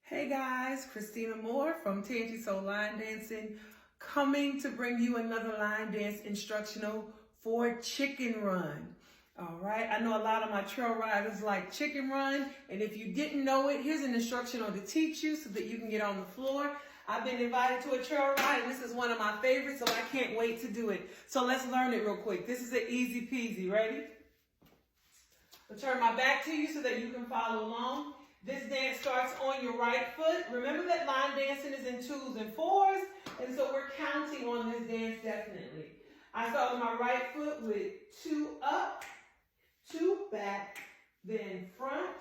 Hey guys, Christina Moore from TNT Soul Line Dancing, coming to bring you another line dance instructional for chicken run. All right, I know a lot of my trail riders like chicken run, and if you didn't know it, here's an instructional to teach you so that you can get on the floor. I've been invited to a trail ride, and this is one of my favorites, so I can't wait to do it. So let's learn it real quick. This is an easy peasy. Ready? I'll turn my back to you so that you can follow along. This dance starts on your right foot. Remember that line dancing is in 2s and 4s, and so we're counting on this dance definitely. I start with my right foot with 2 up, 2 back, then front,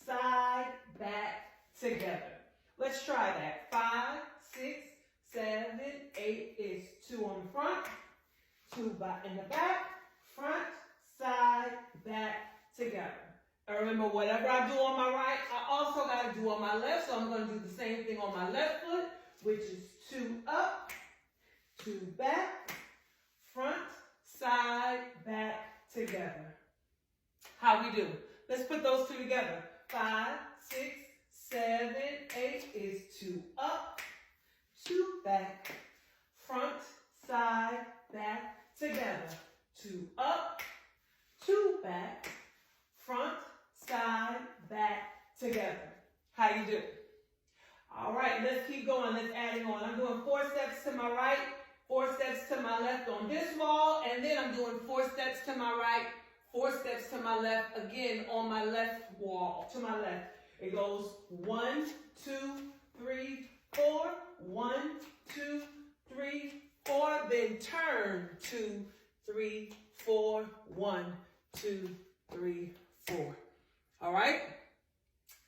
side, back, together. Let's try that. 5, 6, 7, 8 is 2 on the front, 2 back in the back, front, side, back, together. And remember, whatever I do on my right, I also got to do on my left. So I'm going to do the same thing on my left foot, which is 2 up, 2 back, front, side, back, together. How we do? Let's put those 2 together. 5, 6, 7, 8 is 2 up, 2 back, front, side, back, together. 2 up, 2 back, front, side, back, together. How you do? All right, let's keep going. Let's add it on. I'm doing 4 steps to my right, 4 steps to my left on this wall, and then I'm doing 4 steps to my right, 4 steps to my left, again on my left wall, to my left. It goes 1, 2, 3, 4, 1, 2, 3, 4, then turn 2, 3, 4, 1, 2, 3, 4. All right?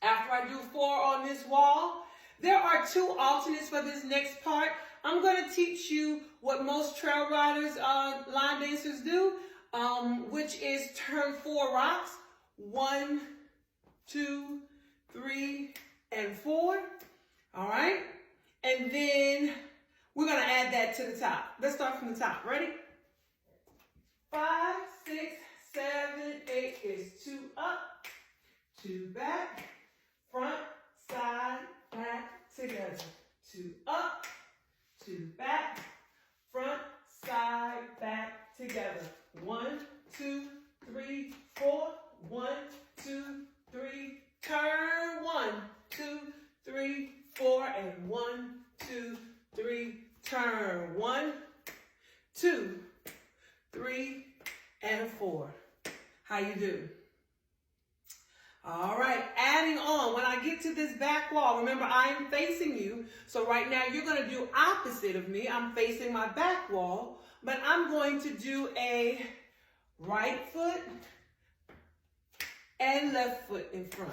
After I do 4 on this wall, there are 2 alternates for this next part. I'm going to teach you what most trail riders, line dancers do, which is turn 4 rocks. 1, 2, 3, and 4. All right? And then we're going to add that to the top. Let's start from the top. Ready? 5, 6, 7, 8 is 2 up, 2 back, front, side, back, together. 2 up, 2 back, front, side, back, together. 1, 2, 3, 4. 1, 2, 3, turn. 1, 2, 3, 4, and 1, 2, 3, turn. 1, 2, 3, and 4. How you do? All right, adding on. When I get to this back wall, remember I am facing you. So right now you're going to do opposite of me. I'm facing my back wall, but I'm going to do a right foot and left foot in front.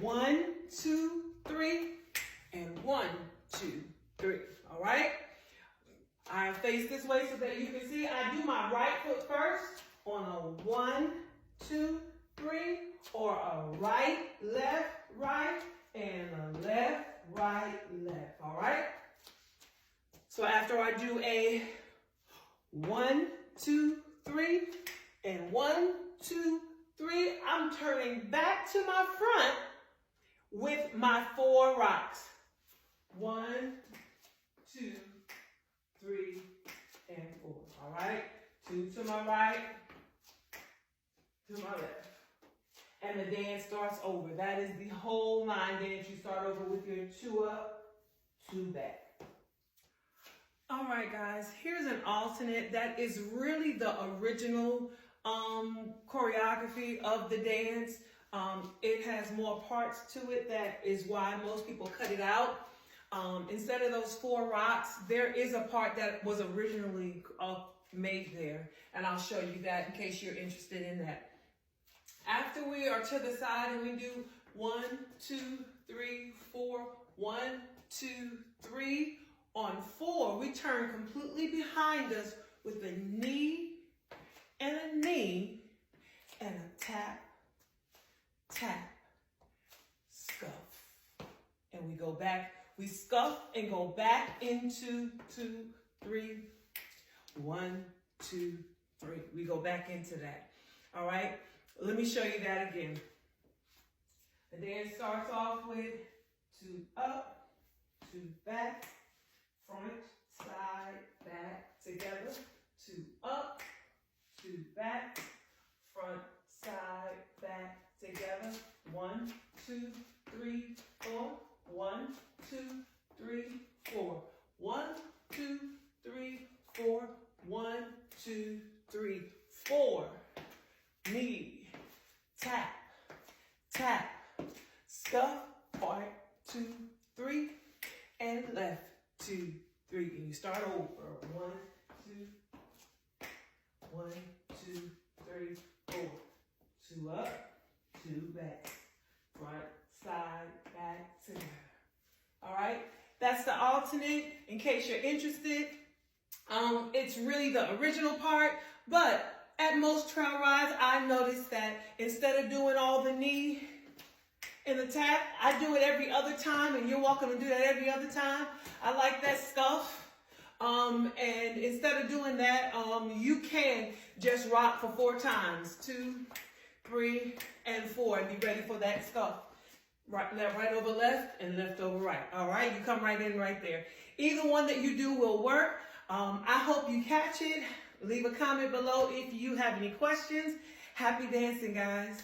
1, 2, 3, and 1, 2, 3. All right? I face this way so that you can see. I do my right foot first on a 1, 2, 3, or a right, left, and a left, right, left. All right? So after I do a 1, 2, 3, and 1, 2, 3, I'm turning back to my front with my 4 rocks. 1, 2, 3, and 4. All right? 2 to my right, to my left. And the dance starts over. That is the whole line dance. You start over with your 2 up, 2 back. All right, guys. Here's an alternate that is really the original choreography of the dance. It has more parts to it. That is why most people cut it out. Instead of those 4 rocks, there is a part that was originally made there. And I'll show you that in case you're interested in that. After we are to the side and we do 1, 2, 3, 4, 1, 2, 3. On 4, we turn completely behind us with a knee and a knee and a tap, tap, scuff. And we go back. We scuff and go back into 2, 3, 1, 2, 3. We go back into that. All right? Let me show you that again. The dance starts off with 2 up, 2 back, front, side, back, together. 2 up, 2 back, front, side, back, together. 1, 2, 3, 4. 1, 2, 3, 4. 1, 2, 3, 4. 1, 2, 3, 4. Knee, tap, tap, scuff, part, 2, 3, and left, 2, 3. And you start over. 1, 2, 1, 2, 3, 4. 2 up, 2 back, front, side, back, together. All right, that's the alternate. In case you're interested, it's really the original part, but at most trail rides, I noticed that instead of doing all the knee and the tap, I do it every other time, and you're welcome to do that every other time. I like that scuff. And instead of doing that, you can just rock for 4 times. 2, 3, and 4, and be ready for that scuff. Right over left and left over right. All right, you come right in right there. Either one that you do will work. I hope you catch it. Leave a comment below if you have any questions. Happy dancing, guys.